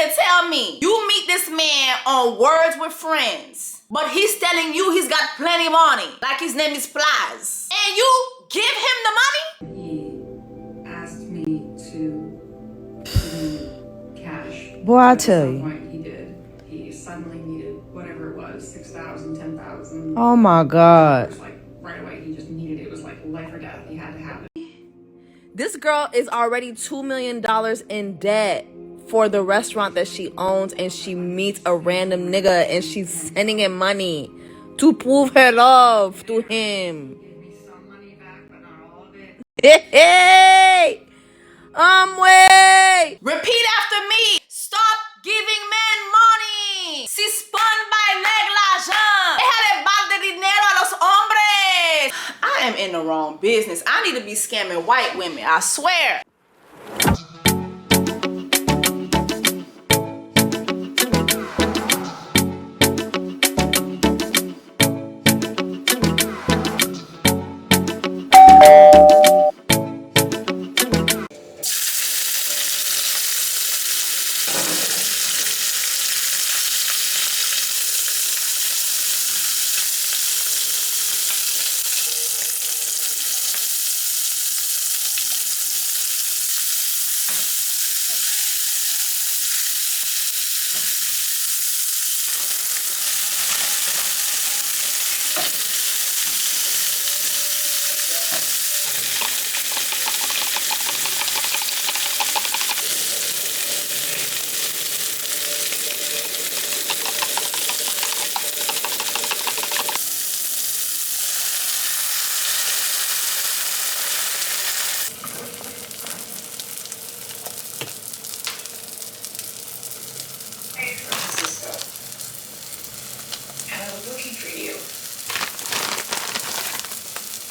to tell me you meet this man on Words with Friends, but he's telling you he's got plenty of money, like his name is Plaz, and you give him the money? He asked me to give him cash. Boy, I tell you. At some point he did. He suddenly needed whatever it was, 6,000, 10,000. Oh my God. It was like right away he just needed it. It was like life or death. He had to have it. This girl is already $2 million in debt for the restaurant that she owns, and she meets a random nigga and she's sending him money to prove her love to him. Give me some money back, but not all of it. Hey! Way! Repeat after me. Stop giving men money. Si spun by leg l'argent. Déjale dar de dinero a los hombres. I am in the wrong business. I need to be scamming white women, I swear.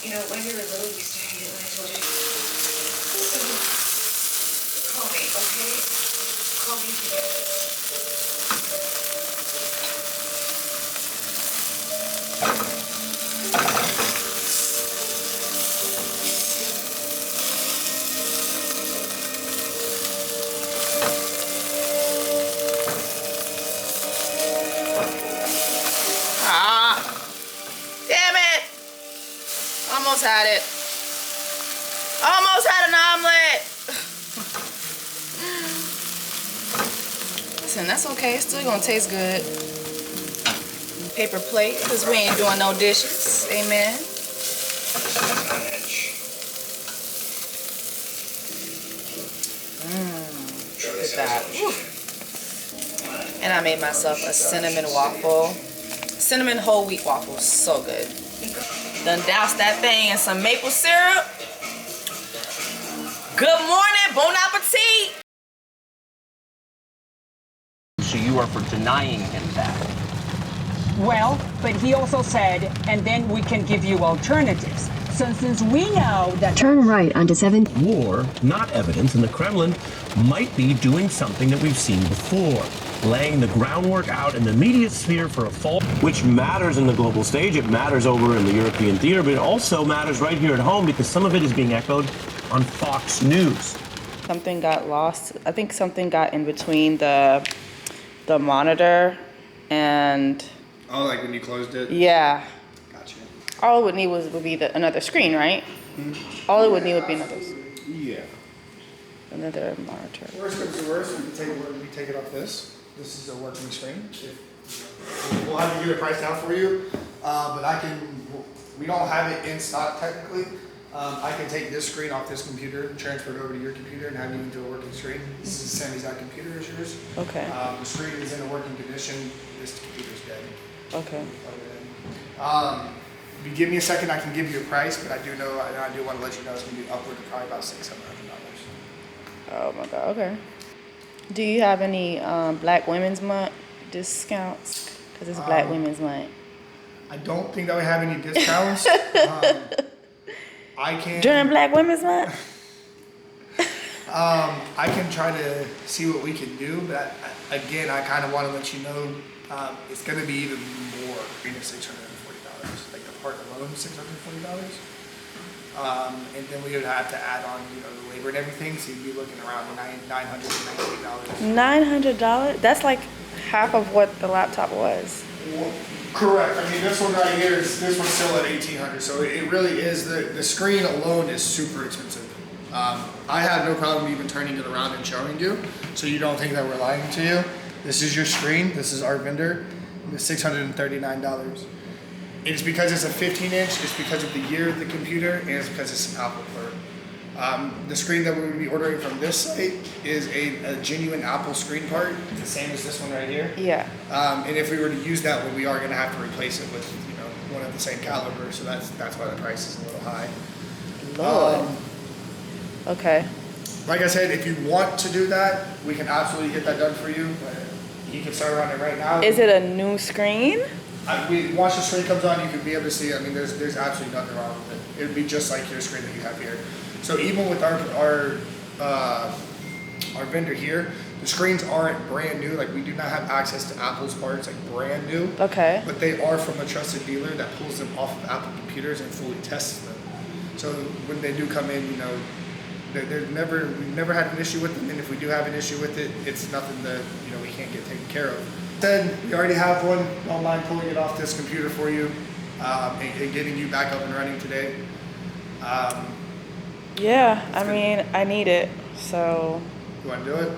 You know, when you were little, you used to hate it when I told you. So, call me, okay? Call me today. Damn it. Almost had it. Almost had an omelet. Listen, that's okay. It's still gonna taste good. Paper plate, because we ain't doing no dishes. Amen. Look at that. Whew. And I made myself a cinnamon waffle. Cinnamon whole wheat waffles. So good. Done doused that thing in some maple syrup. Good morning, bon appetit. So you are for denying him that? Well, but he also said, and then we can give you alternatives. So since we know that... Turn right onto 7th. War, not evidence, and the Kremlin might be doing something that we've seen before, laying the groundwork out in the media sphere for a fall, which matters in the global stage. It matters over in the European theater, but it also matters right here at home because some of it is being echoed on Fox News. Something got lost. I think something got in between the monitor and... Oh, like when you closed it? Yeah. Gotcha. All it would need would be another screen, right? Mm-hmm. All it would need would be another monitor. Worst comes to worst, we take it off this. This is a working screen. We'll have to get a price down for you, but we don't have it in stock technically. I can take this screen off this computer and transfer it over to your computer and have you into a working screen. This is the same exact computer as yours. Okay. The screen is in a working condition. This computer's dead. Okay. If you give me a second, I can give you a price, but I do want to let you know it's going to be upward of probably about $600-700. Oh my God. Okay. Do you have any Black Women's Month discounts? Because it's Black Women's Month. I don't think that we have any discounts. I can during Black Women's Month. I can try to see what we can do, but again, I kind of want to let you know it's going to be even more than $640. Like the part alone, $640. And then we would have to add on, you know, the labor and everything. So you'd be looking around $998. $900? That's like half of what the laptop was. Well, correct. I mean, this one right here is this one's still at $1,800. So it really is the screen alone is super expensive. I have no problem even turning it around and showing you, so you don't think that we're lying to you. This is your screen. This is our vendor. It's $639. It's because it's a 15-inch. It's because of the year of the computer, and it's because it's an Apple part. The screen that we would be ordering from this site is a genuine Apple screen part, the same as this one right here. Yeah. And if we were to use that one, we are going to have to replace it with, you know, one of the same caliber. So that's why the price is a little high. Lord. Okay. Like I said, if you want to do that, we can absolutely get that done for you. You can start on it right now. Is it a new screen? Once the screen comes on, you can be able to see. I mean, there's absolutely nothing wrong with it. It would be just like your screen that you have here. So even with our vendor here, the screens aren't brand new. Like, we do not have access to Apple's parts like brand new. Okay. But they are from a trusted dealer that pulls them off of Apple computers and fully tests them. So when they do come in, you know, we've never had an issue with them, and if we do have an issue with it, it's nothing that, you know, we can't get taken care of. Then we already have one online pulling it off this computer for you, and getting you back up and running today. Yeah, I mean, I need it, so. You want to do it?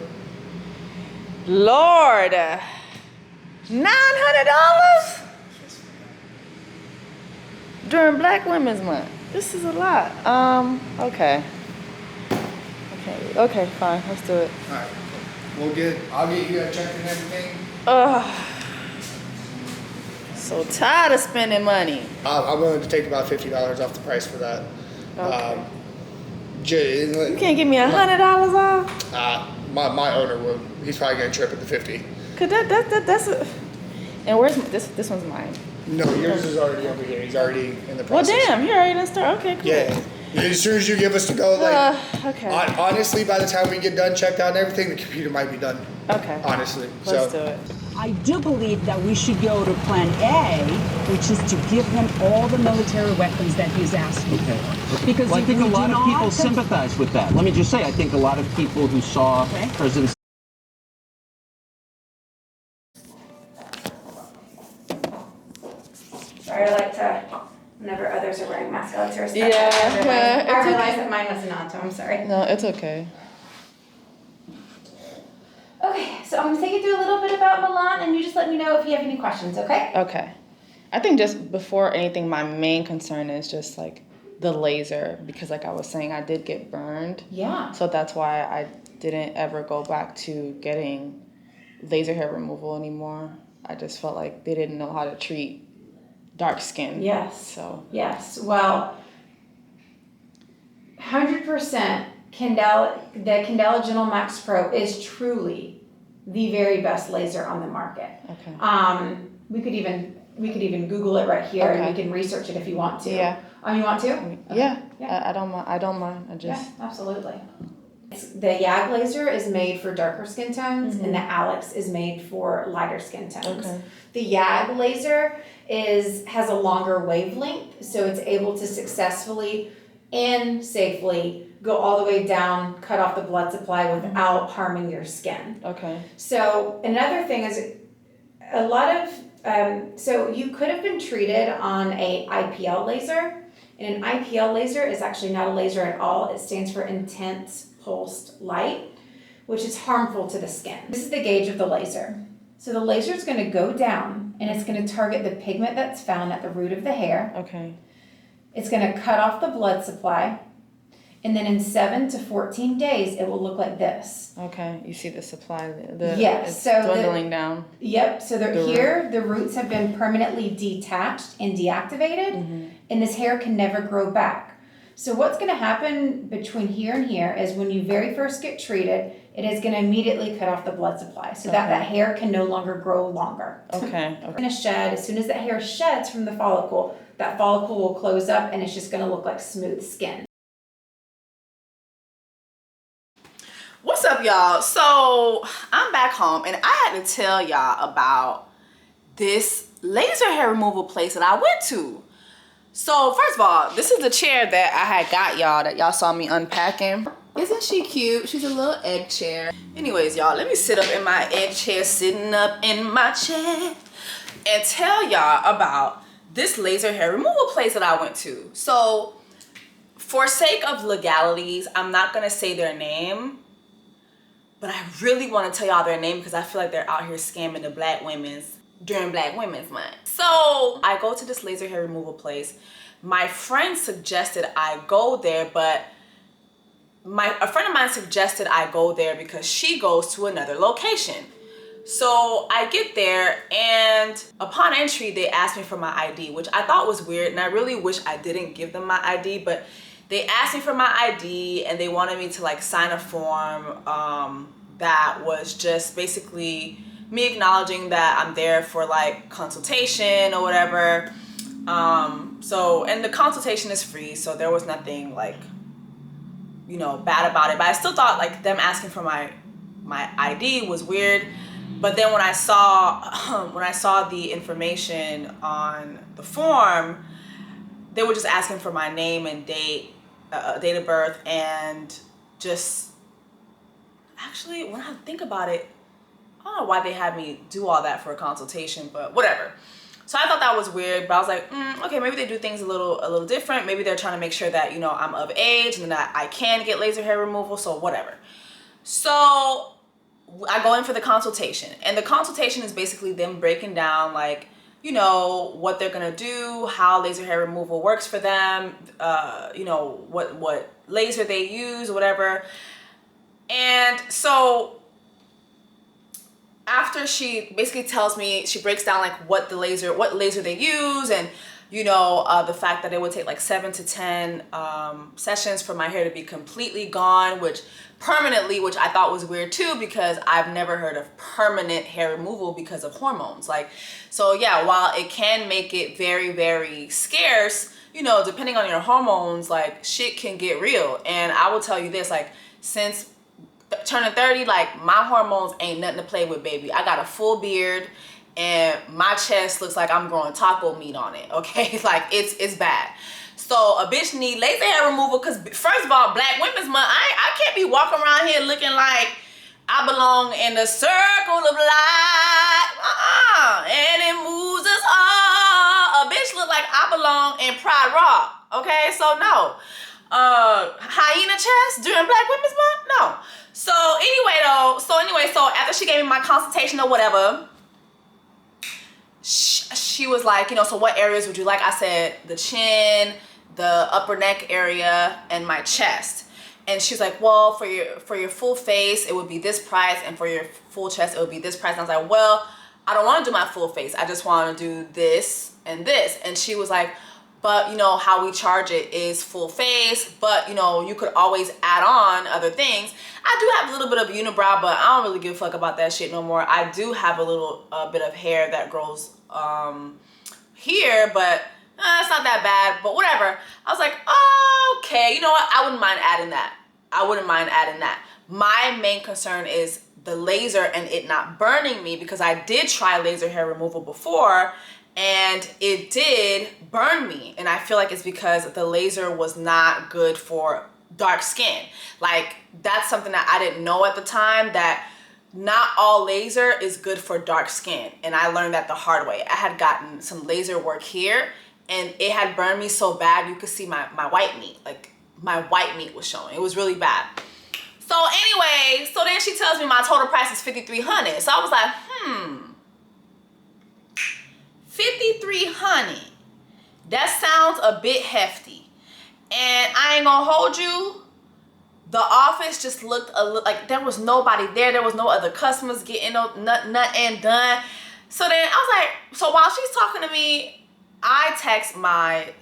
Lord, $900 during Black Women's Month. This is a lot. Okay. Okay, fine, let's do it. All right. I'll get you a check and everything. Ugh. So tired of spending money. I'm willing to take about $50 off the price for that. Okay. You can't give me $100 off? My owner will. He's probably gonna trip at the 50. Cause that's a. And where's this one's mine? No, yours is already over here. He's already in the Well, process. damn, he already done start. Okay, cool. Yeah. As soon as you give us the go, like, okay. honestly, by the time we get done, checked out and everything, the computer might be done. Okay. Honestly. Let's do it. I do believe that we should go to plan A, which is to give him all the military weapons that he's asking for. Because Well, I if think we a lot do of people not- sympathize with that. Let me just say, I think a lot of people who saw Okay. President Sorry, I like to, whenever others are wearing masks, I like to respect Yeah, that. I it's realized okay. that mine wasn't on, so I'm sorry. No, it's okay. Okay, so I'm gonna take you through a little bit about Milan, and you just let me know if you have any questions, okay? Okay. I think just before anything, my main concern is just like the laser, because like I was saying, I did get burned. Yeah. So that's why I didn't ever go back to getting laser hair removal anymore. I just felt like they didn't know how to treat dark skin. Yes. So. Yes, well, 100% the Candela Gentle Max Pro is truly the very best laser on the market. Okay. We could even Google it right here, and Okay. we can research it if you want to. Yeah. Oh, you want to? Yeah. Yeah. I don't mind. I don't mind. I just. Yeah, absolutely. The YAG laser is made for darker skin tones, and the Alex is made for lighter skin tones. Okay. The YAG laser has a longer wavelength, so it's able to successfully and safely go all the way down, cut off the blood supply without harming your skin. Okay. So another thing is a lot of, so you could have been treated on a IPL laser, and an IPL laser is actually not a laser at all. It stands for intense pulsed light, which is harmful to the skin. This is the gauge of the laser. So the laser is going to go down, and it's going to target the pigment that's found at the root of the hair. Okay. It's going to cut off the blood supply, and then in 7 to 14 days, it will look like this. Okay. You see the supply. Yes, It's so dwindling down. Yep, so the roots have been permanently detached and deactivated, and this hair can never grow back. So what's going to happen between here and here is when you very first get treated, it is going to immediately cut off the blood supply so that hair can no longer grow longer. Okay. It's going to shed. As soon as that hair sheds from the follicle, that follicle will close up, and it's just going to look like smooth skin. What's up, y'all? So I'm back home, and I had to tell y'all about this laser hair removal place that I went to. So first of all, this is the chair that I had got y'all, that y'all saw me unpacking. Isn't she cute? She's a little egg chair. Anyways, y'all, let me sit up in my egg chair, sitting up in my chair, and tell y'all about this laser hair removal place that I went to. So for sake of legalities, I'm not gonna say their name, but I really want to tell y'all their name because I feel like they're out here scamming the black women's during Black Women's Month. So I go to this laser hair removal place. My friend suggested I go there, but a friend of mine suggested I go there because she goes to another location. So I get there, and upon entry, they asked me for my ID, which I thought was weird, and I really wish I didn't give them my ID, but they asked me for my ID, and they wanted me to like sign a form that was just basically me acknowledging that I'm there for like consultation or whatever. And the consultation is free, so there was nothing like, you know, bad about it. But I still thought like them asking for my ID was weird. But then when I saw the information on the form, they were just asking for my name and date of birth, and just actually when I think about it, I don't know why they had me do all that for a consultation, but whatever. So I thought that was weird, but I was like, okay, maybe they do things a little different. Maybe they're trying to make sure that, you know, I'm of age and that I can get laser hair removal, so whatever. So I go in for the consultation, and the consultation is basically them breaking down like, you know, what they're gonna do, how laser hair removal works for them, you know, what laser they use or whatever. And so after she basically tells me, she breaks down like what laser they use, and you know, the fact that it would take like 7 to 10 sessions for my hair to be completely gone, permanently, which I thought was weird too, because I've never heard of permanent hair removal because of hormones. Like, so yeah, while it can make it very, very scarce, you know, depending on your hormones, like shit can get real. And I will tell you this, like since turning 30, like my hormones ain't nothing to play with, baby. I got a full beard and my chest looks like I'm growing taco meat on it, okay? Like it's bad. So a bitch need laser hair removal because first of all, Black Women's Month, I can't be walking around here looking like I belong in the circle of life. And it moves us all. A bitch look like I belong in Pride Rock, okay? So no. Hyena chest during Black Women's Month? No. So anyway, so after she gave me my consultation or whatever, she was like, you know, so what areas would you like? I said the chin, the upper neck area, and my chest. And she's like, well, for your full face, it would be this price, and for your full chest, it would be this price. And I was like, well, I don't want to do my full face. I just want to do this and this. And she was like, but you know, how we charge it is full face, but you know, you could always add on other things. I do have a little bit of unibrow, but I don't really give a fuck about that shit no more. I do have a little bit of hair that grows here, but it's not that bad, but whatever. I was like, oh, okay, you know what? I wouldn't mind adding that. My main concern is the laser and it not burning me, because I did try laser hair removal before and it did burn me. And I feel like it's because the laser was not good for dark skin. Like, that's something that I didn't know at the time, that not all laser is good for dark skin. And I learned that the hard way. I had gotten some laser work here and it had burned me so bad you could see my white meat. Like, my white meat was showing. It was really bad. So anyway, so then she tells me my total price is $5,300. So I was like, $5,300. That sounds a bit hefty. And I ain't gonna hold you, the office just looked a little like there was nobody there. There was no other customers getting nothing done. So then I was like, so while she's talking to me, I text my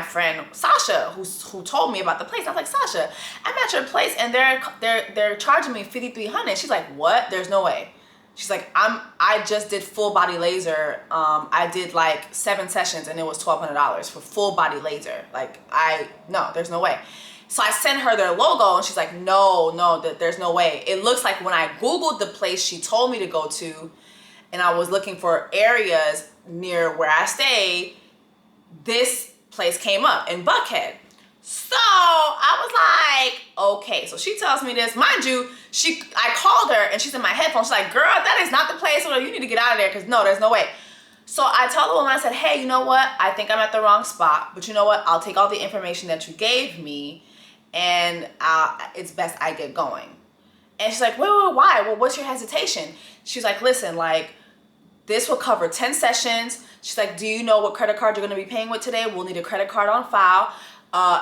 friend Sasha, who told me about the place. I was like, Sasha, I'm at your place and they're charging me $5,300. She's like, what? There's no way. She's like, I just did full body laser. I did like 7 sessions and it was $1,200 for full body laser. Like, no, there's no way. So I sent her their logo and she's like, no, there's no way. It looks like when I Googled the place she told me to go to and I was looking for areas near where I stay, this place came up in Buckhead. So I was like, okay. So she tells me this. Mind you, I called her and she's in my headphones. She's like, girl, that is not the place. You need to get out of there because no, there's no way. So I told the woman, I said, hey, you know what? I think I'm at the wrong spot. But you know what? I'll take all the information that you gave me and it's best I get going. And she's like, wait, why? Well, what's your hesitation? She's like, listen, like, this will cover 10 sessions. She's like, do you know what credit card you're going to be paying with today? We'll need a credit card on file.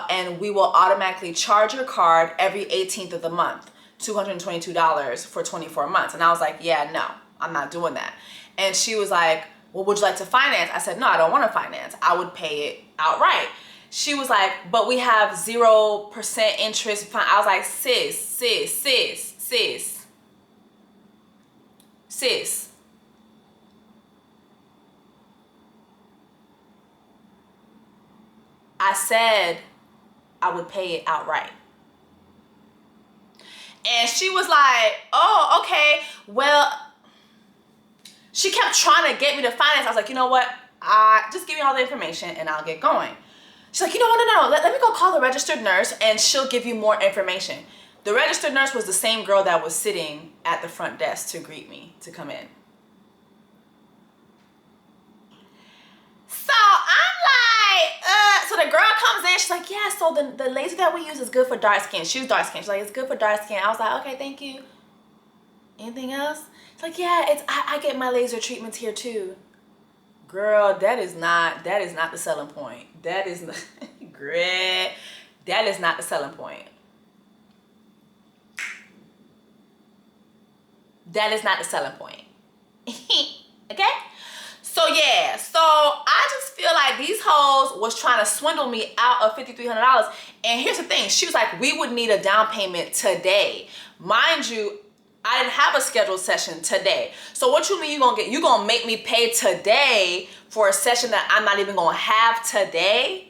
And we will automatically charge your card every 18th of the month, $222 for 24 months. And I was like, yeah, no, I'm not doing that. And she was like, well, would you like to finance? I said, no, I don't want to finance. I would pay it outright. She was like, but we have 0% interest. I was like, sis. I said I would pay it outright. And she was like, oh, okay, well, she kept trying to get me to finance. I was like, you know what? Just give me all the information and I'll get going. She's like, you know what? No. Let me go call the registered nurse and she'll give you more information. The registered nurse was the same girl that was sitting at the front desk to greet me to come in. So I'm like, so the girl comes in, she's like, yeah, so the laser that we use is good for dark skin. She was dark skin. She's like, it's good for dark skin. I was like, okay, thank you. Anything else? It's like, yeah, I get my laser treatments here too. Girl, that is not the selling point. That is not, great. That is not the selling point. That is not the selling point. Okay? So yeah, so I just feel like these hoes was trying to swindle me out of $5,300. And here's the thing, she was like, we would need a down payment today. Mind you, I didn't have a scheduled session today. So what you mean you gonna make me pay today for a session that I'm not even gonna have today?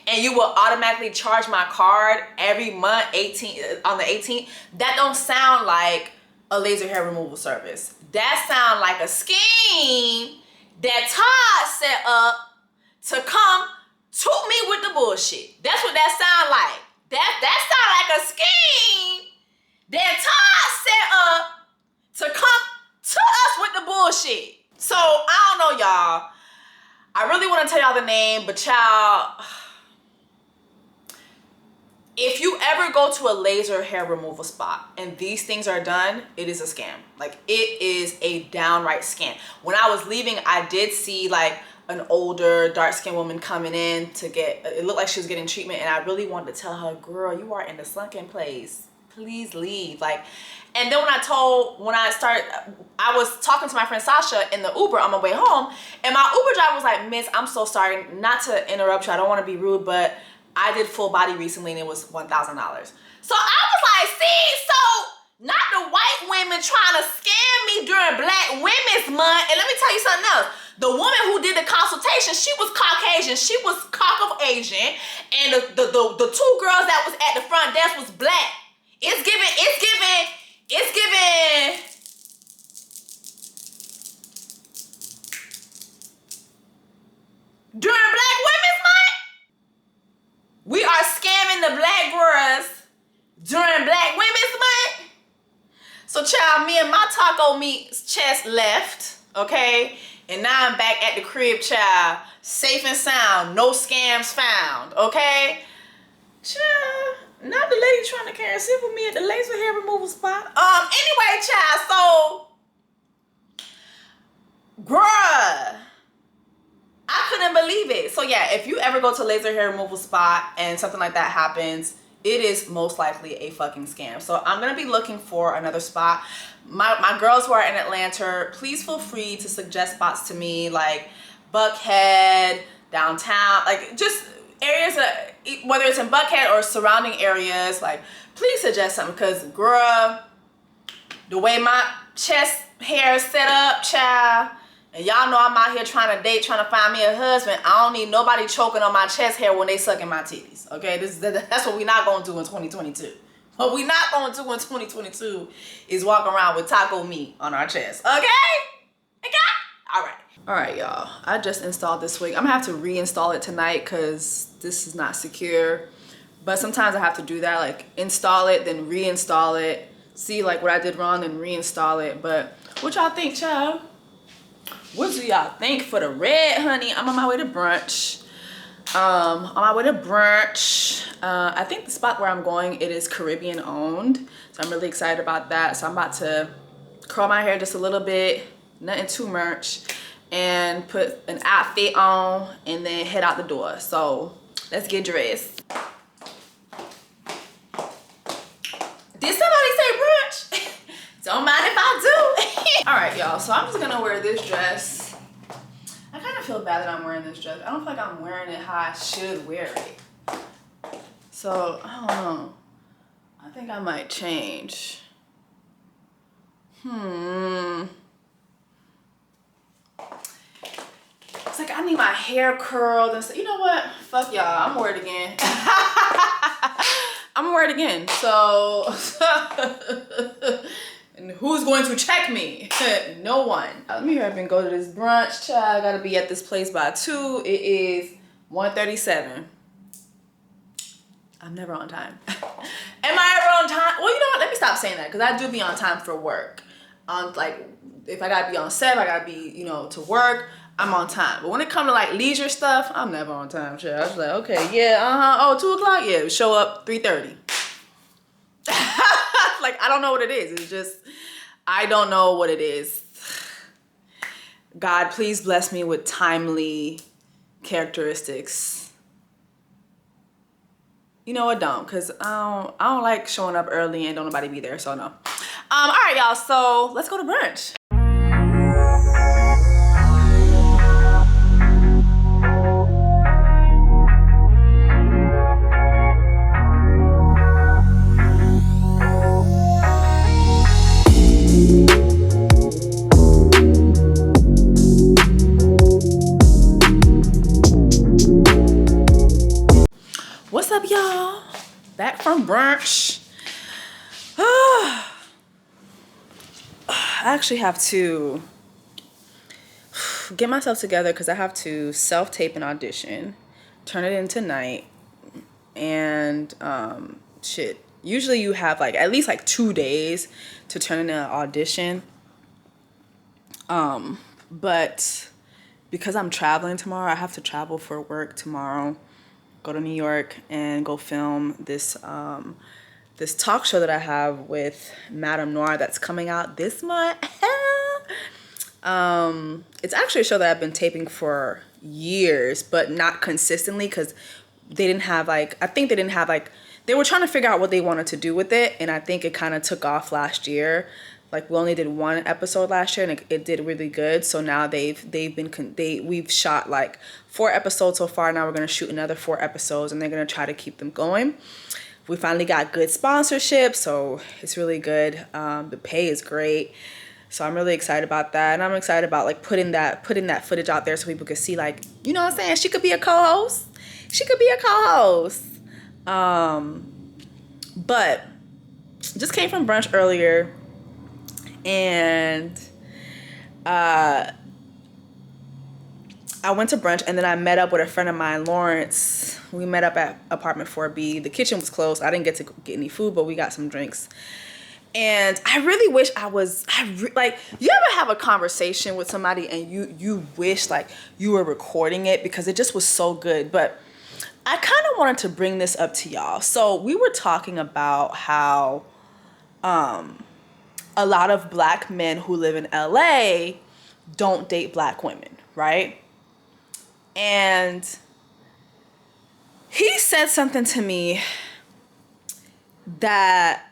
And you will automatically charge my card every month on the 18th? That don't sound like a laser hair removal service. That sound like a scheme that Todd set up to come to me with the bullshit. That's what that sound like. That sound like a scheme that Todd set up to come to us with the bullshit. So, I don't know, y'all. I really want to tell y'all the name, but y'all, if you ever go to a laser hair removal spot and these things are done, it is a scam. Like, it is a downright scam. When I was leaving, I did see like an older dark-skinned woman coming in to get, it looked like she was getting treatment, and I really wanted to tell her, girl, you are in the sunken place. Please leave. Like, and then I was talking to my friend Sasha in the Uber on my way home, and my Uber driver was like, miss, I'm so sorry, not to interrupt you, I don't want to be rude, but I did full body recently and it was $1,000. So I was like, see, so not the white women trying to scam me during Black Women's Month. And let me tell you something else. The woman who did the consultation, she was Caucasian, she was Caucasian, and the two girls that was at the front desk was Black. It's giving during Black Women's Month, we are scamming the Black girls during Black Women's Month. So child, me and my taco meat chest left, okay? And now I'm back at the crib, child, safe and sound, no scams found, okay? Child, not the lady trying to carry sit with me at the laser hair removal spot. Anyway, child, so, bruh, I couldn't believe it. So yeah, if you ever go to laser hair removal spot and something like that happens, it is most likely a fucking scam. So I'm gonna be looking for another spot. My girls who are in Atlanta, please feel free to suggest spots to me, like Buckhead, downtown, like just areas, whether it's in Buckhead or surrounding areas, like please suggest something, because girl, the way my chest hair is set up, child, and y'all know I'm out here trying to date, trying to find me a husband. I don't need nobody choking on my chest hair when they sucking my titties, okay? That's what we not gonna do in 2022. What we not gonna do in 2022 is walk around with taco meat on our chest, okay? Okay? All right. All right, y'all. I just installed this wig. I'm gonna have to reinstall it tonight because this is not secure. But sometimes I have to do that, like install it, then reinstall it. See like what I did wrong, then reinstall it. But what y'all think, child? What do y'all think for the red, honey? I'm on my way to brunch. I think the spot where I'm going, it is Caribbean owned. So I'm really excited about that. So I'm about to curl my hair just a little bit, nothing too much, and put an outfit on and then head out the door. So let's get dressed. Did somebody say brunch? Don't mind if I do. All right, y'all, so I'm just gonna wear this dress. I kind of feel bad that I'm wearing this dress. I don't feel like I'm wearing it how I should wear it. So, I don't know. I think I might change. It's like I need my hair curled and stuff. You know what? Fuck y'all. I'm gonna wear it again. I'm gonna wear it again. So, and who's going to check me? No one. Let me hurry up and go to this brunch, child. I gotta be at this place by 2. It is 1:37. I'm never on time. Am I ever on time? Well, you know what? Let me stop saying that because I do be on time for work. Like, if I gotta be on set, I gotta be, you know, to work, I'm on time. But when it comes to like leisure stuff, I'm never on time, child. I was like, okay, yeah, oh, 2 o'clock? Yeah, show up 3:30. Like, I don't know what it is. It's just, I don't know what it is. God, please bless me with timely characteristics. You know what, don't, because I don't like showing up early and don't nobody be there, so no. All right, y'all, so let's go to brunch. What's up, y'all? Back from brunch. I actually have to get myself together because I have to self-tape an audition, turn it in tonight, and shit. Usually you have like at least like 2 days to turn in an audition. But because I'm traveling tomorrow, I have to travel for work tomorrow. Go to New York and go film this this talk show that I have with Madame Noir that's coming out this month. It's actually a show that I've been taping for years, but not consistently because they didn't have like, I think they didn't have like, they were trying to figure out what they wanted to do with it, and I think it kind of took off last year. Like, we only did 1 episode last year, and it did really good. So now we've shot like 4 episodes so far. Now we're gonna shoot another 4 episodes, and they're gonna try to keep them going. We finally got good sponsorship, so it's really good. The pay is great, so I'm really excited about that, and I'm excited about like putting that footage out there so people could see, like, you know what I'm saying? She could be a co-host. She could be a co-host. But just came from brunch earlier. And I went to brunch, and then I met up with a friend of mine, Lawrence. We met up at apartment 4B. The kitchen was closed. I didn't get to get any food, but we got some drinks. And I really wish like, you ever have a conversation with somebody and you wish like you were recording it because it just was so good. But I kind of wanted to bring this up to y'all. So we were talking about how a lot of black men who live in LA don't date black women, right? And he said something to me that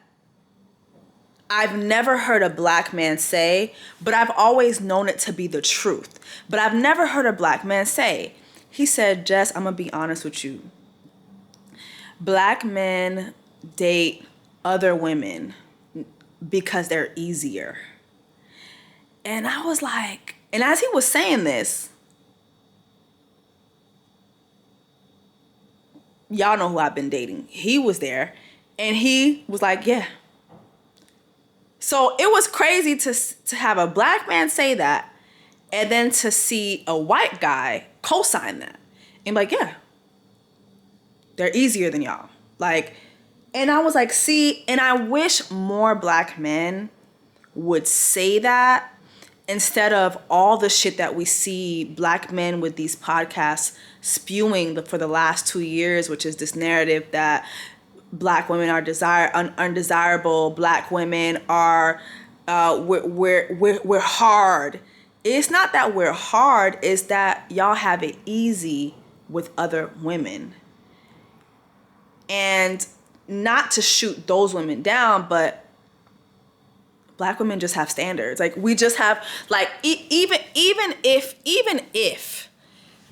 I've never heard a black man say, but I've always known it to be the truth. But I've never heard a black man say. He said, Jess, I'm gonna be honest with you. Black men date other women because they're easier. And I was like, and as he was saying this, y'all know who I've been dating. He was there, and he was like, yeah. So it was crazy to have a black man say that, and then to see a white guy co-sign that and be like, yeah, they're easier than y'all. Like, and I was like, see, and I wish more black men would say that instead of all the shit that we see black men with these podcasts spewing for the last 2 years, which is this narrative that black women are undesirable, black women are we're hard. It's not that we're hard, it's that y'all have it easy with other women. And not to shoot those women down, but black women just have standards. Like, we just have, like, even if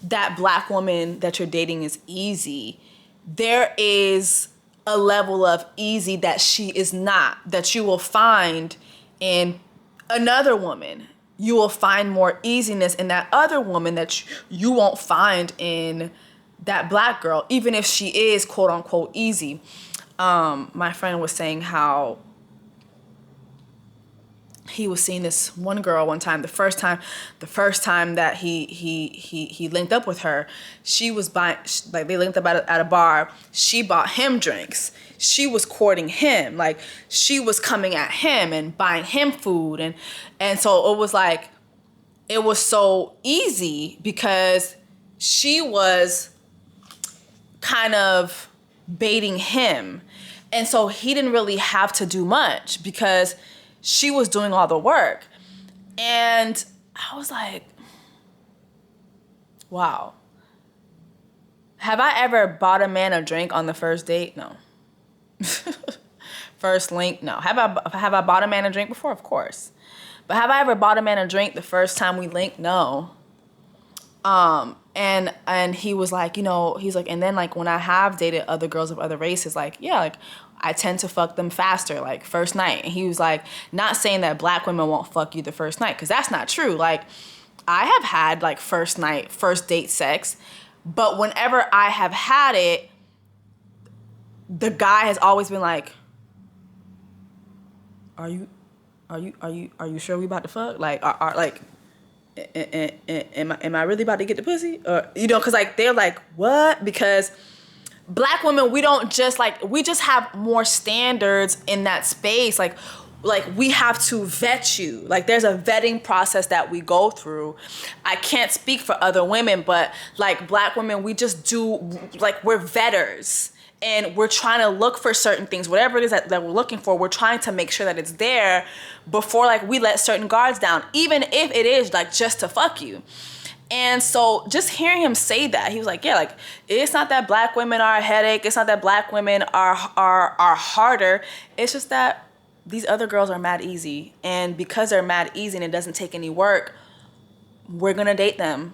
that black woman that you're dating is easy, there is a level of easy that she is not, that you will find in another woman. You will find more easiness in that other woman that you won't find in that black girl, even if she is quote unquote easy. My friend was saying how he was seeing this one girl one time. The first time that he linked up with her, she was buying, like, they linked up at a bar. She bought him drinks. She was courting him. Like, she was coming at him and buying him food. And so it was like, it was so easy because she was kind of baiting him. And so he didn't really have to do much because she was doing all the work. And I was like, wow. Have I ever bought a man a drink on the first date? No. First link? No. Have I bought a man a drink before? Of course. But have I ever bought a man a drink the first time we linked? No. And he was like, you know, he's like, and then, like, when I have dated other girls of other races, like, yeah, like, I tend to fuck them faster, like, first night. And he was like, not saying that black women won't fuck you the first night, because that's not true. Like, I have had, like, first date sex, but whenever I have had it, the guy has always been like, are you sure we about to fuck? Like, am I really about to get the pussy? Or, you know, because, like, they're like, what? Because black women, we don't just, like, we just have more standards in that space. Like we have to vet you. Like, there's a vetting process that we go through. I can't speak for other women, but, like, black women, we just do, like, we're vetters. And we're trying to look for certain things, whatever it is that we're looking for, we're trying to make sure that it's there before, like, we let certain guards down, even if it is, like, just to fuck you. And so just hearing him say that, he was like, yeah, like, it's not that black women are a headache. It's not that black women are harder. It's just that these other girls are mad easy. And because they're mad easy and it doesn't take any work, we're going to date them.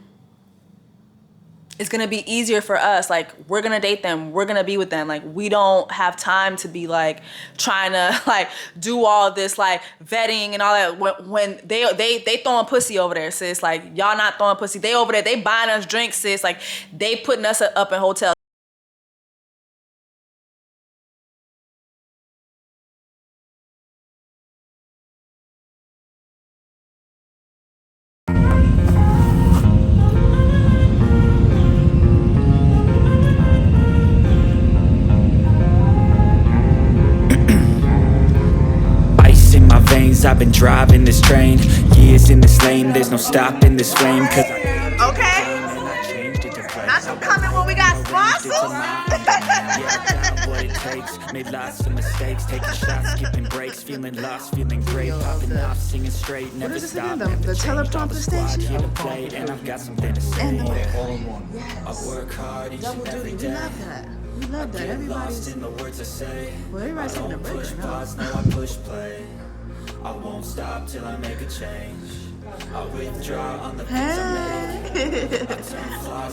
It's going to be easier for us. Like, we're going to date them. We're going to be with them. Like, we don't have time to be, like, trying to, like, do all this, like, vetting and all that. When they throwing pussy over there, sis. Like, y'all not throwing pussy. They over there. They buying us drinks, sis. Like, they putting us up in hotels. I've been driving this train, years in this lane, there's no stopping this flame, cause Okay. Not you coming when we got sponsors. what it takes, made lots of mistakes, taking shots, skipping breaks, feeling lost, feeling great, popping off, singing straight, never stop, The teleprompter station? here to play, and I've got something to say. All in one. I work hard each and every day. We love that. Lost in the words I say. Well, everybody's taking a break Push now. pause, now I push play. I won't stop till I make a change. I withdraw on the things I made.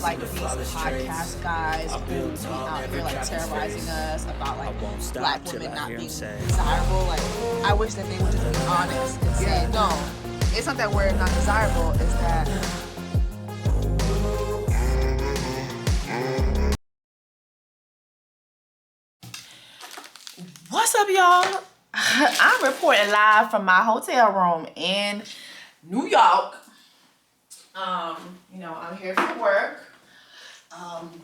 Like these podcast guys who be out here, like, terrorizing us about, like, black women not being desirable. Like, I wish that they would just be honest and say, no, it's not that we're not desirable, it's that What's up, y'all? I'm reporting live from my hotel room in New York. You know, I'm here for work.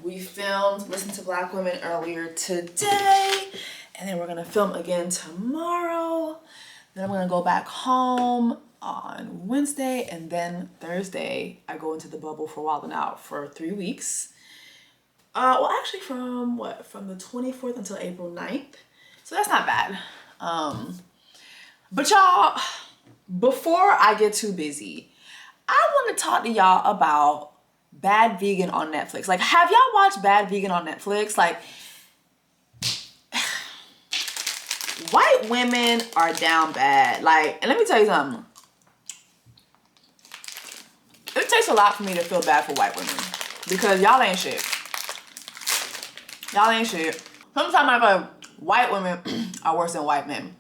We filmed Listen to Black Women earlier today, and then we're gonna film again tomorrow. Then I'm gonna go back home on Wednesday, and then Thursday I go into the bubble for Wild 'N Out for 3 weeks. Well, actually from the 24th until April 9th. So that's not bad. But y'all, before I get too busy, I want to talk to y'all about Bad Vegan on Netflix. Like, have y'all watched Bad Vegan on Netflix? Like, white women are down bad. Like, and let me tell you something. It takes a lot for me to feel bad for white women because y'all ain't shit. Y'all ain't shit. Sometimes I feel like white women are worse than white men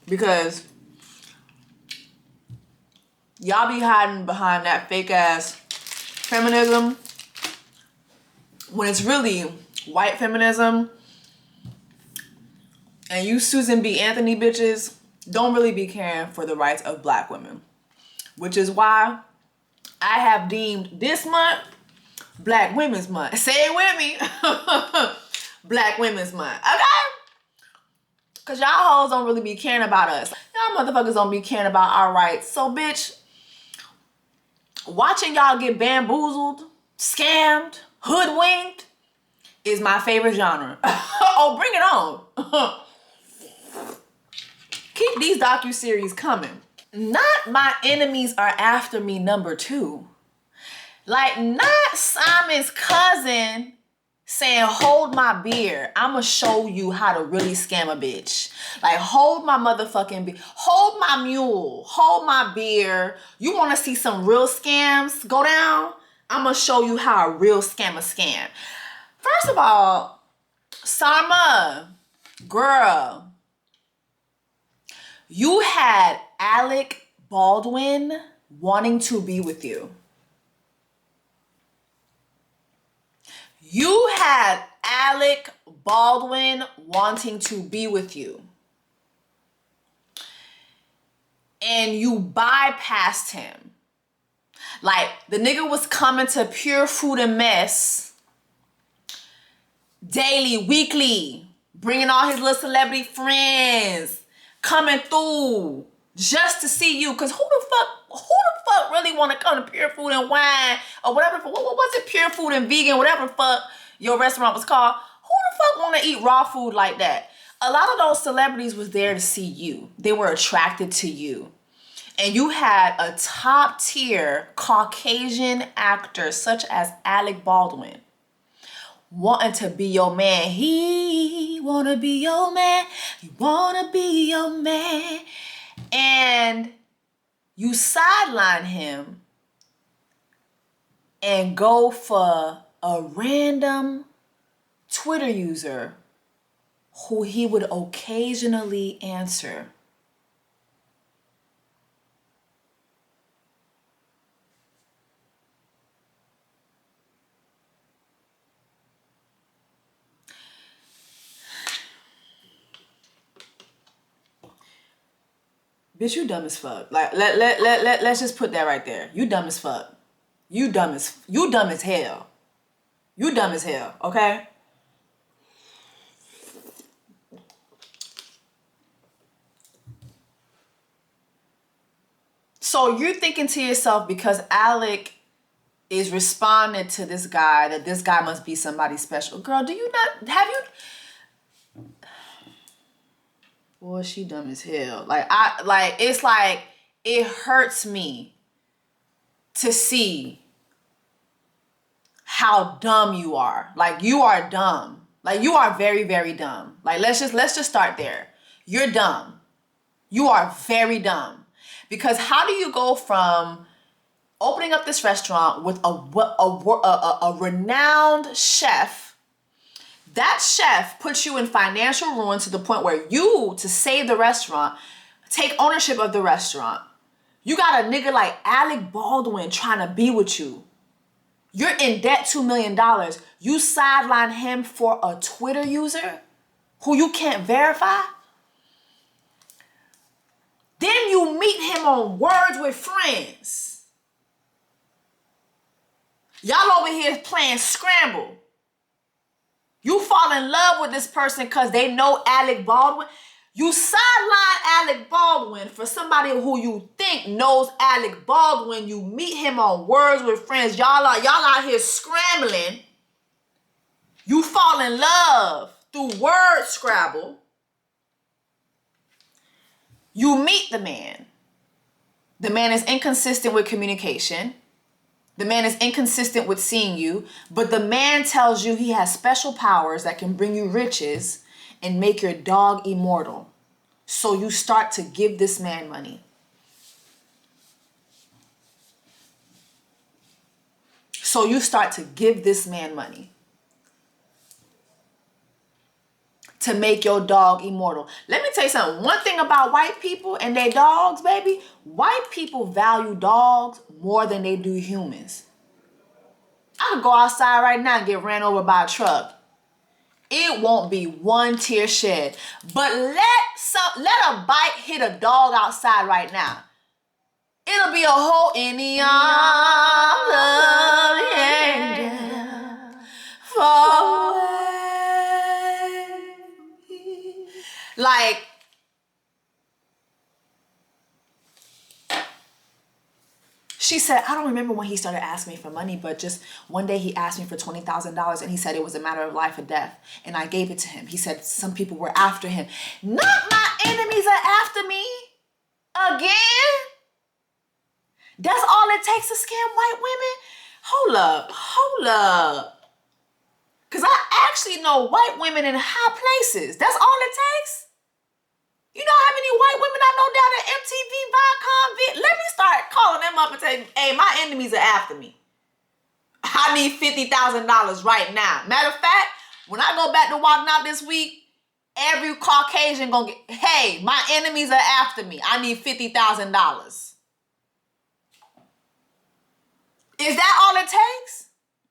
because y'all be hiding behind that fake ass feminism when it's really white feminism, and you Susan B. Anthony bitches don't really be caring for the rights of black women, which is why I have deemed this month Black Women's Month. Say it with me. Black Women's Month, okay? Cause y'all hoes don't really be caring about us. Y'all motherfuckers don't be caring about our rights. So bitch, watching y'all get bamboozled, scammed, hoodwinked is my favorite genre. Oh, bring it on. Keep these docuseries coming. Not My Enemies Are After Me #2. Like, not Simon's cousin saying, hold my beer, I'ma show you how to really scam a bitch. Like, hold my motherfucking beer, hold my mule, hold my beer. You wanna see some real scams go down? I'ma show you how a real scam a scam. First of all, Sarma, girl, you had Alec Baldwin wanting to be with you. You had Alec Baldwin wanting to be with you. And you bypassed him. Like, the nigga was coming to Pure Food and Mess daily, weekly, bringing all his little celebrity friends, coming through just to see you. Cause who the fuck really want to come to Pure Food and Wine or whatever? What was it? Pure Food and Vegan, whatever the fuck your restaurant was called. Who the fuck want to eat raw food like that? A lot of those celebrities was there to see you. They were attracted to you. And you had a top tier Caucasian actor such as Alec Baldwin wanting to be your man. He wanna be your man. He wanna be your man. And you sideline him and go for a random Twitter user who he would occasionally answer. Bitch, you dumb as fuck. Like, let's just put that right there. You dumb as fuck. You dumb as hell. You dumb as hell, okay? So you're thinking to yourself, because Alec is responding to this guy, that this guy must be somebody special. Girl, do you not, have you? Boy, she dumb as hell. It's like, it hurts me to see how dumb you are. Like, you are dumb. Like, you are very, very dumb. Like, let's just start there. You're dumb. You are very dumb. Because how do you go from opening up this restaurant with a renowned chef? That chef puts you in financial ruin to the point where you, to save the restaurant, take ownership of the restaurant. You got a nigga like Alec Baldwin trying to be with you. You're in debt $2 million. You sideline him for a Twitter user who you can't verify. Then you meet him on Words with Friends. Y'all over here playing scramble. You fall in love with this person because they know Alec Baldwin. You sideline Alec Baldwin for somebody who you think knows Alec Baldwin. You meet him on Words with Friends. Y'all out here scrambling. You fall in love through word scrabble. You meet the man. The man is inconsistent with communication. The man is inconsistent with seeing you, but the man tells you he has special powers that can bring you riches and make your dog immortal. So you start to give this man money. So you start to give this man money to make your dog immortal. Let me tell you something. One thing about white people and their dogs, baby, white people value dogs more than they do humans. I could go outside right now and get ran over by a truck. It won't be one tear shed. But let a bite hit a dog outside right now. It'll be a hole in the arms of the angel. Far away. Like, she said, I don't remember when he started asking me for money, but just one day he asked me for $20,000 and he said it was a matter of life or death. And I gave it to him. He said some people were after him. Not my enemies are after me. Again? That's all it takes to scam white women? Hold up. Because I actually know white women in high places. That's all it takes? You know how many white women I know down at MTV, Viacom? Let me start calling them up and say, hey, my enemies are after me. I need $50,000 right now. Matter of fact, when I go back to Walking Out this week, every Caucasian gonna get, hey, my enemies are after me. I need $50,000. Is that all it takes?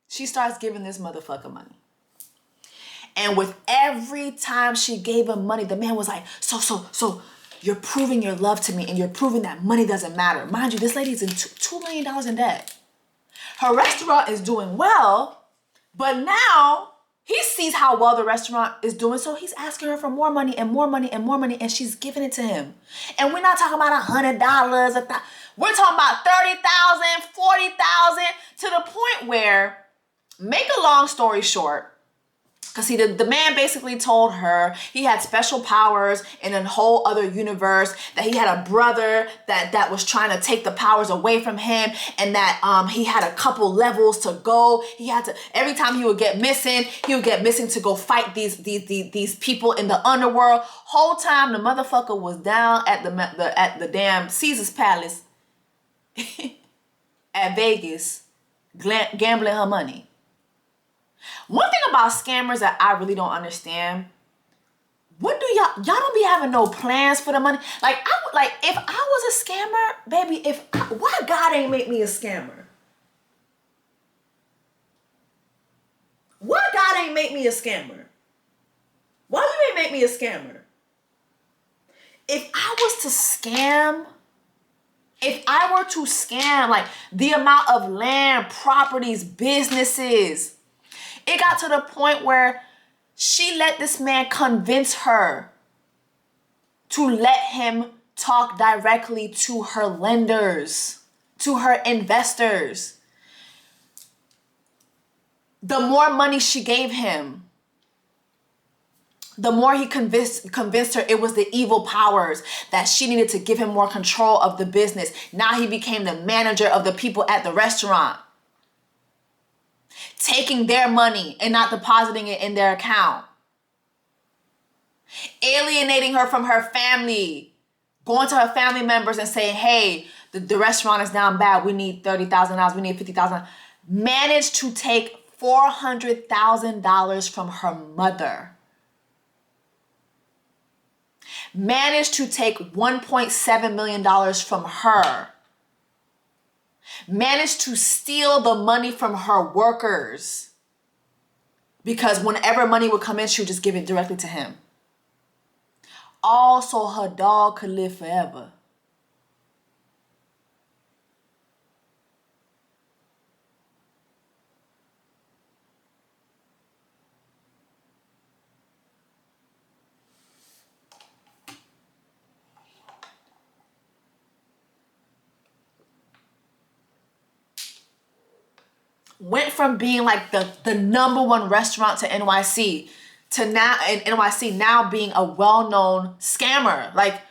She starts giving this motherfucker money. And with every time she gave him money, the man was like, so you're proving your love to me and you're proving that money doesn't matter. Mind you, this lady's in $2 million in debt. Her restaurant is doing well, but now he sees how well the restaurant is doing, so he's asking her for more money and more money and more money, and she's giving it to him. And we're not talking about $100, we're talking about $30,000, $40,000, to the point where, make a long story short, because the man basically told her he had special powers in a whole other universe, that he had a brother that was trying to take the powers away from him, and that he had a couple levels to go. He had to, every time he would get missing to go fight these people in the underworld. Whole time the motherfucker was down at the damn Caesar's Palace at Vegas, gambling her money. One thing about scammers that I really don't understand, what do y'all don't be having no plans for the money? Like, if I was a scammer, baby, why God ain't make me a scammer? Why God ain't make me a scammer? Why you ain't make me a scammer? If I were to scam, like the amount of land, properties, businesses, it got to the point where she let this man convince her to let him talk directly to her lenders, to her investors. The more money she gave him, the more he convinced her it was the evil powers, that she needed to give him more control of the business. Now he became the manager of the people at the restaurant, taking their money and not depositing it in their account, alienating her from her family, going to her family members and saying, hey, the restaurant is down bad. We need $30,000. We need $50,000. Managed to take $400,000 from her mother. Managed to take $1.7 million from her. Managed to steal the money from her workers, because whenever money would come in, she would just give it directly to him. All so her dog could live forever. went from being like the #1 restaurant to NYC to now in NYC now being a well-known scammer. Like,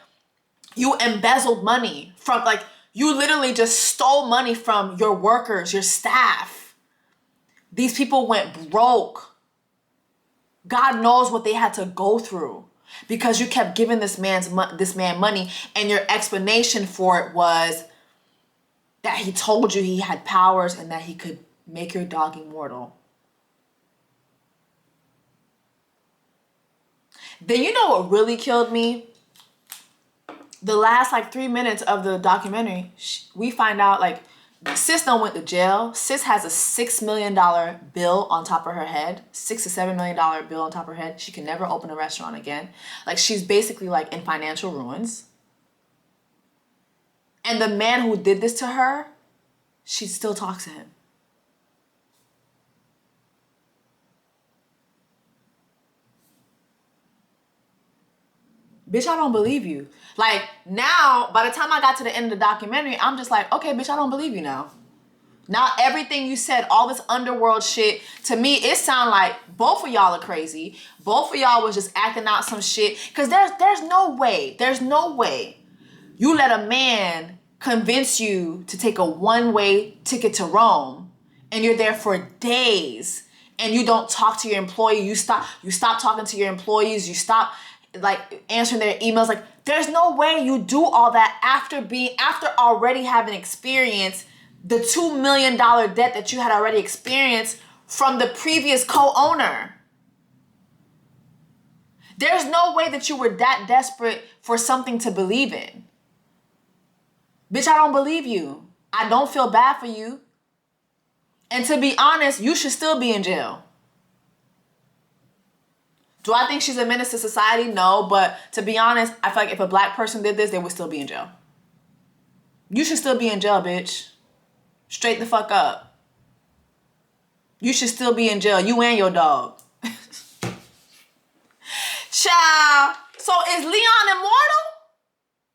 you embezzled money from, like, you literally just stole money from your workers, your staff. These people went broke. God knows what they had to go through because you kept giving this man money, and your explanation for it was that he told you he had powers and that he could make your dog immortal. Then you know what really killed me? The last like 3 minutes of the documentary, we find out like sis done went to jail. Sis has a $6 million bill on top of her head. $6 to $7 million bill on top of her head. She can never open a restaurant again. Like, she's basically like in financial ruins. And the man who did this to her, she still talks to him. Bitch, I don't believe you. Like, now, by the time I got to the end of the documentary, I'm just like, okay, bitch, I don't believe you now. Now, everything you said, all this underworld shit, to me, it sound like both of y'all are crazy. Both of y'all was just acting out some shit. Because there's no way you let a man convince you to take a one-way ticket to Rome, and you're there for days, and you don't talk to your employee. You stop talking to your employees. You stop like answering their emails. Like, there's no way you do all that after already having experienced the $2 million debt that you had already experienced from the previous co-owner. There's no way that you were that desperate for something to believe in. Bitch, I don't believe you. I don't feel bad for you. And to be honest, you should still be in jail. Do I think she's a menace to society? No, but to be honest, I feel like if a black person did this, they would still be in jail. You should still be in jail, bitch. Straight the fuck up. You should still be in jail. You and your dog. Child. So is Leon immortal?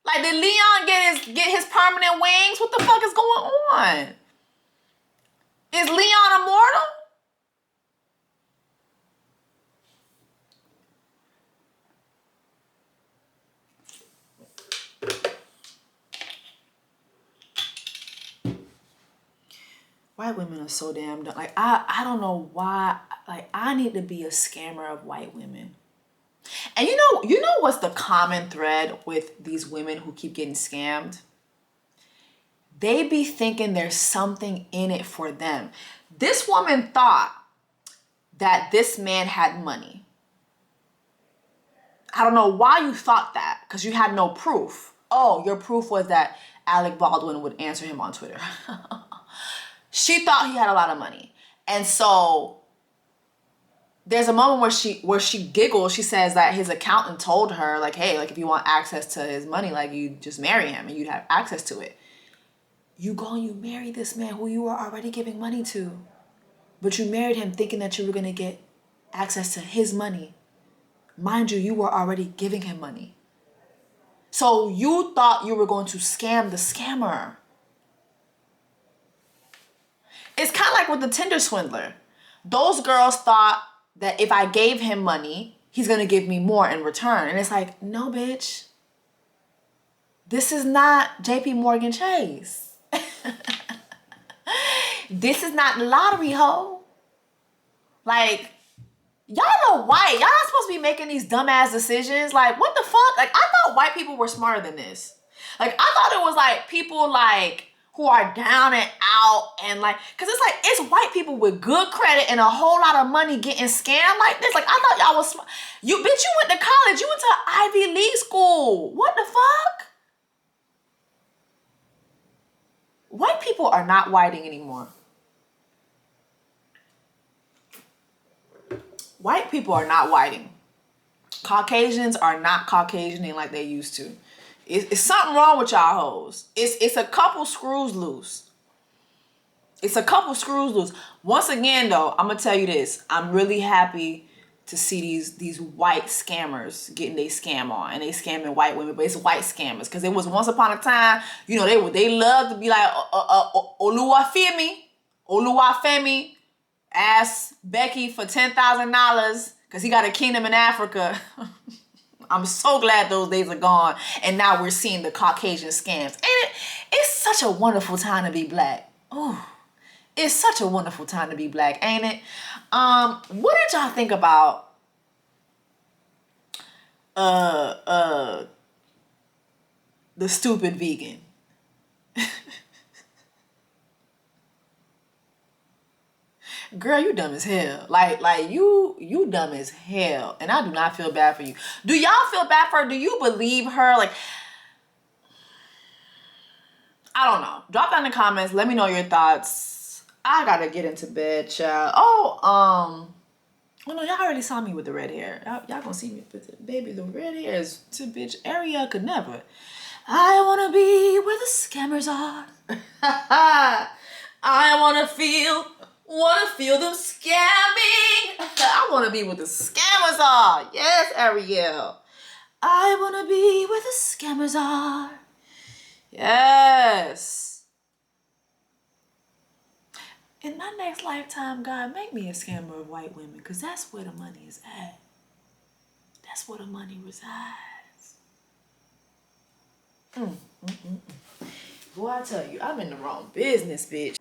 Like, did Leon get his permanent wings? What the fuck is going on? Is Leon immortal? White women are so damn dumb. Like, I don't know why. Like, I need to be a scammer of white women. And you know what's the common thread with these women who keep getting scammed? They be thinking there's something in it for them. This woman thought that this man had money. I don't know why you thought that, because you had no proof. Oh, your proof was that Alec Baldwin would answer him on Twitter. She thought he had a lot of money. And so there's a moment where she giggles. She says that his accountant told her, like, hey, like, if you want access to his money, like, you just marry him and you'd have access to it. You go and you marry this man who you were already giving money to. But you married him thinking that you were going to get access to his money. Mind you were already giving him money. So you thought you were going to scam the scammer. It's kind of like with the Tinder swindler. Those girls thought that if I gave him money, he's going to give me more in return. And it's like, no, bitch. This is not JP Morgan Chase. This is not the lottery, ho. Like, y'all know white. Y'all not supposed to be making these dumbass decisions. Like, what the fuck? Like, I thought white people were smarter than this. Like, I thought it was like people like who are down and out and like, cause it's like, it's white people with good credit and a whole lot of money getting scammed like this. Like, I thought y'all was smart. You went to college. You went to Ivy League school. What the fuck? White people are not whiting anymore. White people are not whiting. Caucasians are not Caucasianing like they used to. It's something wrong with y'all hoes. It's a couple screws loose. It's a couple screws loose. Once again, though, I'm gonna tell you this. I'm really happy to see these white scammers getting their scam on, and they scamming white women, but it's white scammers. Because it was once upon a time, you know, they love to be like Oluwafemi. Oluwafemi asked Becky for $10,000 because he got a kingdom in Africa. I'm so glad those days are gone. And now we're seeing the Caucasian scams. And it's such a wonderful time to be black. Oh, it's such a wonderful time to be black, ain't it? What did y'all think about the stupid vegan? Girl, you dumb as hell. Like you dumb as hell. And I do not feel bad for you. Do y'all feel bad for her? Do you believe her? Like, I don't know. Drop down in the comments. Let me know your thoughts. I gotta get into bed, child. Oh no, y'all already saw me with the red hair. Y'all gonna see me with the baby. The red hair is to bitch. Area could never. I wanna be where the scammers are. I wanna feel them scamming. I wanna be where the scammers are. Yes, Ariel. I wanna be where the scammers are. Yes. In my next lifetime, God, make me a scammer of white women, because that's where the money is at. That's where the money resides. Boy, I tell you, I'm in the wrong business, bitch.